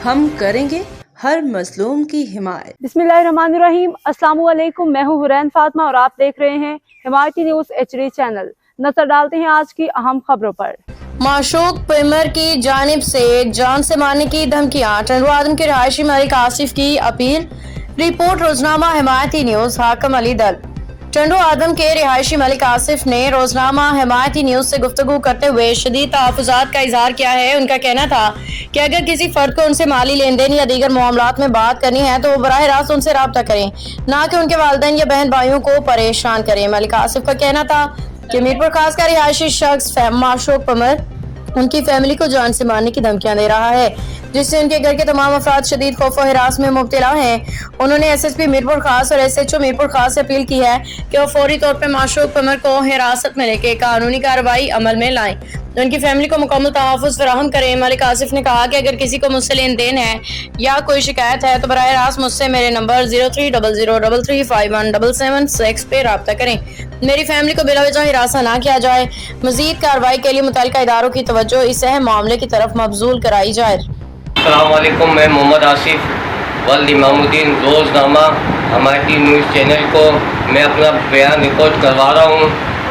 ہم کریں گے ہر مظلوم کی حمایت۔ بسم اللہ الرحمن الرحیم۔ السلام علیکم، میں ہوں حرین فاطمہ اور آپ دیکھ رہے ہیں حمایتی نیوز HD چینل۔ نظر ڈالتے ہیں آج کی اہم خبروں پر۔ معشوق پیمر کی جانب سے جان سے مارنے کی دھمکیاں، ٹنڈو آدم کے رہائشی ملک آصف کی اپیل۔ رپورٹ روزنامہ حمایتی نیوز۔ حاکم علی دل۔ ٹنڈو آدم کے رہائشی ملک آصف نے روزنامہ حمایتی نیوز سے گفتگو کرتے ہوئے شدید تحفظات کا اظہار کیا ہے۔ ان کا کہنا تھا کہ اگر کسی فرد کو ان سے مالی لین دین یا دیگر معاملات میں بات کرنی ہے تو وہ براہ راست ان سے رابطہ کریں، نہ کہ ان کے والدین یا بہن بھائیوں کو پریشان کریں۔ ملک آصف کا کہنا تھا کہ میرپور خاص کا رہائشی شخص معشوق پیمر ان کی فیملی کو جان سے مارنے کی دھمکیاں دے رہا ہے، جس سے ان کے گھر کے تمام افراد شدید خوف و ہراس میں مبتلا ہیں۔ انہوں نے SSP میرپور خاص اور SHO میرپور خاص سے اپیل کی ہے کہ وہ فوری طور پر معشوق پیمر کو حراست میں لے کے قانونی کارروائی عمل میں لائیں، ان کی فیملی کو مکمل تحفظ فراہم کریں۔ ملک آصف نے کہا کہ اگر کسی کو مجھ سے لین دین ہے یا کوئی شکایت ہے تو براہ راست مجھ سے میرے نمبر 030033517776 پہ رابطہ کریں۔ میری فیملی کو بلا وجہ ہراساں نہ کیا جائے۔ مزید کارروائی کے لیے متعلقہ اداروں کی توجہ اس اہم معاملے کی طرف مبذول کرائی جائے۔ السلام علیکم، میں محمد آصف ولد امام الدین روزنامہ حمایتی نیوز چینل کو میں اپنا بیان ریکارڈ کروا رہا ہوں،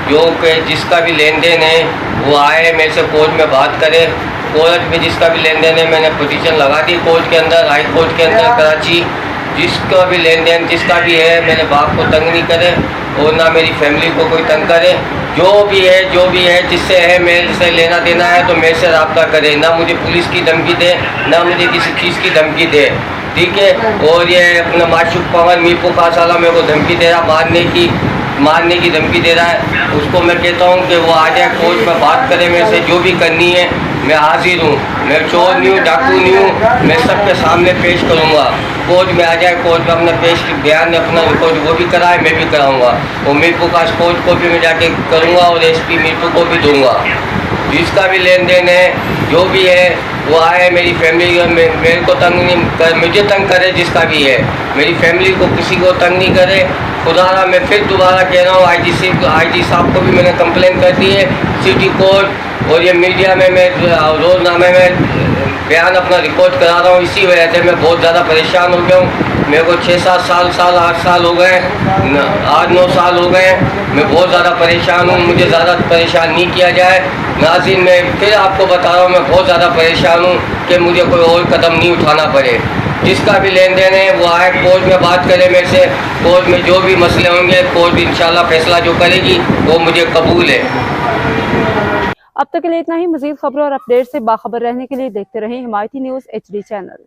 جو کہ جس کا بھی لین دین ہے وہ آئے میرے سے کورٹ میں بات کرے۔ کورٹ میں جس کا بھی لین دین ہے میں نے پٹیشن لگا دی کورٹ کے اندر، ہائی کورٹ کے اندر کراچی۔ جس کا بھی لین دین جس کا بھی ہے میرے باپ کو تنگ نہیں کرے اور نہ میری فیملی کو کوئی تنگ کرے۔ جو بھی ہے جس سے ہے میرے سے لینا دینا ہے تو میرے سے رابطہ کرے، نہ مجھے پولیس کی دھمکی دے نہ مجھے کسی چیز کی دھمکی دے، ٹھیک ہے۔ اور یہ اپنا معشوق پیمر میرپور خاص والا میرے کو دھمکی دے رہا، مارنے کی دھمکی دے رہا ہے۔ اس کو میں کہتا ہوں کہ وہ آ جائے کورٹ میں بات کرے، میرے سے جو بھی کرنی ہے میں حاضر ہوں، میں چور نہیں ہوں، ڈاکو نہیں ہوں، میں سب کے سامنے پیش کروں گا۔ کورٹ میں آ جائے، کورٹ میں اپنا بیان اپنا ریکارڈ وہ بھی کرائے، میں بھی کراؤں گا، اور میرپور خاص کورٹ کو بھی میں جا کے کروں گا اور SP میرپور کو بھی دوں گا۔ جس کا بھی لین دین ہے جو بھی ہے وہ آئے، میری فیملی میرے کو تنگ نہیں، مجھے تنگ کرے، جس کا بھی ہے میری فیملی کو کسی کو تنگ نہیں کرے۔ خدا را میں پھر دوبارہ کہہ رہا ہوں، آئی جی صاحب کو بھی میں نے کمپلین کر دی ہے، سٹی کورٹ اور یہ میڈیا میں روزنامے میں بیان اپنا ریکارڈ کرا رہا ہوں۔ اسی وجہ سے میں بہت زیادہ پریشان ہو گیا ہوں۔ میرے کو 6-7 سال 8 سال ہو گئے، 8-9 سال ہو گئے، میں بہت زیادہ پریشان ہوں، مجھے زیادہ پریشان نہیں کیا جائے۔ ناظرین، میں پھر آپ کو بتا رہا ہوں میں بہت زیادہ پریشان ہوں کہ مجھے کوئی اور قدم نہیں اٹھانا پڑے۔ جس کا بھی لین دین ہے وہ آئے کورٹ میں بات کرے میرے سے، کورٹ میں جو بھی مسئلے ہوں گے کورٹ انشاءاللہ فیصلہ جو کرے گی وہ مجھے قبول ہے۔ اب تک کے لیے اتنا ہی۔ مزید خبروں اور اپڈیٹ سے باخبر رہنے کے لیے دیکھتے رہیں حمایتی نیوز HD چینل۔